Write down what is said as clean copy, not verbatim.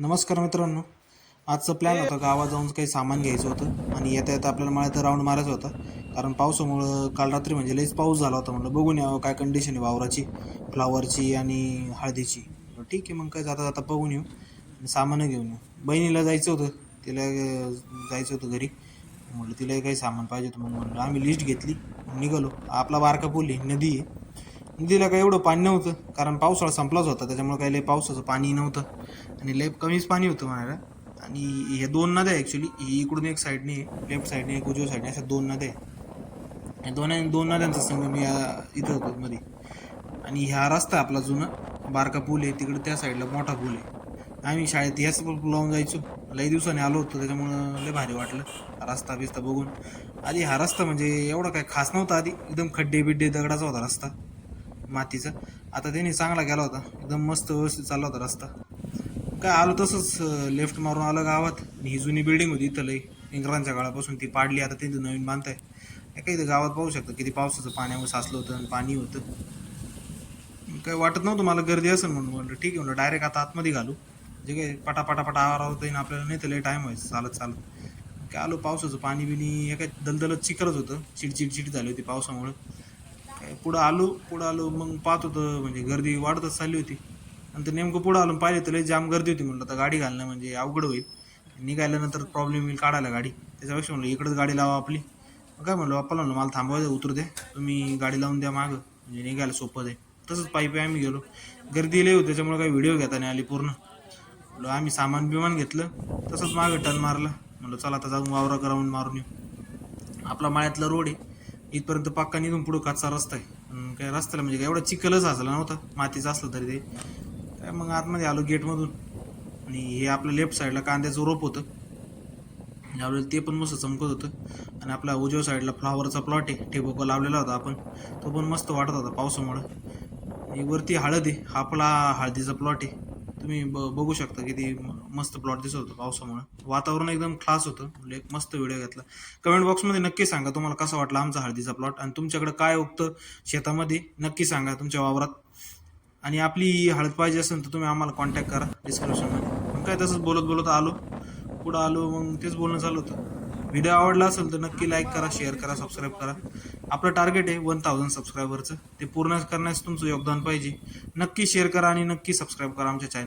नमस्कार मित्रांनो. आजचा प्लॅन होता गावात जाऊन काही सामान घ्यायचं होतं आणि येता येता आपल्याला मळ्यात राऊंड मारायचा होता. कारण पावसामुळं काल रात्री म्हणजे लईच पाऊस झाला होता. म्हणलं बघून यावं काय कंडिशन आहे वावराची, फ्लावरची आणि हळदीची. म्हणलं ठीक आहे, मग काय जाता जाता बघून येऊ आणि सामानं घेऊन येऊ. बहिणीला जायचं होतं, तिला जायचं होतं घरी. म्हटलं तिलाही काही सामान पाहिजे होतं. मग म्हणलं आम्ही लिस्ट घेतली, निघालो. आपला बारका पूल आहे, नदी आहे. नदीला काही एवढं पाणी नव्हतं, कारण पावसाळा संपलाच होता. त्याच्यामुळे काही लई पावसाचं पाणी नव्हतं आणि लई कमीच पाणी होतं म्हणायला. आणि हे दोन नद्या ॲक्च्युली, ही इकडून एक साईडने लेफ्ट साईडने एक उजव्या साईडने, अशा दोन नद्या आहे. या दोन नद्यांचा संगम या इथं होतो मध्ये. आणि ह्या रस्ता आपला जुना बारका पूल आहे, तिकडे त्या साईडला मोठा पूल आहे. आम्ही शाळेत ह्याच पूल लावून जायचो. लई दिवसाने आलो होतो, त्याच्यामुळं लय भारी वाटलं रस्ता बिस्ता बघून. आधी हा रस्ता म्हणजे एवढा काही खास नव्हता. आधी एकदम खड्डे बिड्डे दगडाचा होता रस्ता, मातीचा. आता त्यांनी चांगला केला होता, एकदम मस्त व्यवस्थित चालला होता रस्ता. काय आलो तसंच लेफ्ट मारून आलं गावात. ही जुनी बिल्डिंग होती इथं, लई इंग्रजांच्या काळापासून ती पाडली, आता तिथं नवीन बांधताय. काही इथं गावात पाहू शकता किती पावसाचं पाण्यावर साचलं होतं आणि पाणी होतं. काय वाटत नव्हतं मला गर्दी असेल म्हणून. म्हणलं ठीक आहे, म्हणलं डायरेक्ट आता आतमध्ये घालू, जे काही पटापटापटा आवार होता येईल आपल्याला, नाही तर लई टाईम व्हायचं चालत चालत. काय आलो, पावसाचं पाणी बिनी काय दलदलत चिखलच होतं, चिडचिड झाली होती पावसामुळं. काय पुढं आलो मग पाहत होतं म्हणजे गर्दी वाढतच चालली होती. आणि तर नेमकं पुढं आलो पाहिले तर लई जाम गर्दी होती. म्हणलं तर गाडी घालणं म्हणजे अवघड होईल, निघाल्यानंतर प्रॉब्लेम येईल काढायला गाडी. त्याच्यापेक्षा म्हणलं इकडंच गाडी लावा आपली. मग काय म्हणलं बाप्पाला, म्हणलं मला थांबवायचं, उतरू द्या तुम्ही, गाडी लावून द्या मागं, म्हणजे निघायला सोपं आहे. तसंच पायी आम्ही गेलो. गर्दी लई होती, त्याच्यामुळे काही व्हिडिओ घेता नाही आली पूर्ण. म्हणलं आम्ही सामान बिमान घेतलं, तसंच मागं टर्न मारला. म्हणलं चला आता जाऊन वावरा राऊंड मारून येऊ. आपला माळ्यातला रोड आहे इथपर्यंत पक्का, निघून पुढं कच्चा रस्ता आहे. काय रस्त्याला म्हणजे काय एवढा चिखलच असला नव्हता, मातीचं असलं तरी ते. काय मग आतमध्ये आलो गेटमधून. आणि हे आपलं लेफ्ट साईडला कांद्याचं रोप होतं, लावलेलं ते पण मस्त चमकत होतं. आणि आपल्या उजव्या साईडला फ्लावरचा प्लॉट आहे, ठिबक लावलेला होता आपण, तो पण मस्त वाटत होता पावसामुळं. आणि वरती हळद आहे, हा आपला हळदीचा प्लॉट आहे. तुम्ही बघू शकता किती मस्त प्लॉट दिसत होतं पावसामुळं. वातावरण एकदम खास होतं. म्हणजे एक मस्त व्हिडिओ घेतला. कमेंट बॉक्समध्ये नक्की सांगा तुम्हाला कसा वाटला आमचा हळदीचा प्लॉट, आणि तुमच्याकडे काय उगतं शेतामध्ये नक्की सांगा तुमच्या वावरात. आणि आपली हळद पाहिजे असेल तर तुम्ही आम्हाला कॉन्टॅक्ट करा डिस्क्रिप्शनमध्ये. मग काय तसंच बोलत बोलत आलो, पुढं आलो, मग तेच बोलणं चालू होतं. व्हिडिओ आवडला असेल तर नक्की लाईक करा, शेअर करा, सबस्क्राईब करा. आपलं टार्गेट आहे 1000 सबस्क्रायबरचं, ते पूर्ण करण्यास तुमचं योगदान पाहिजे. नक्की शेअर करा आणि नक्की सबस्क्राईब करा आमच्या चॅनल.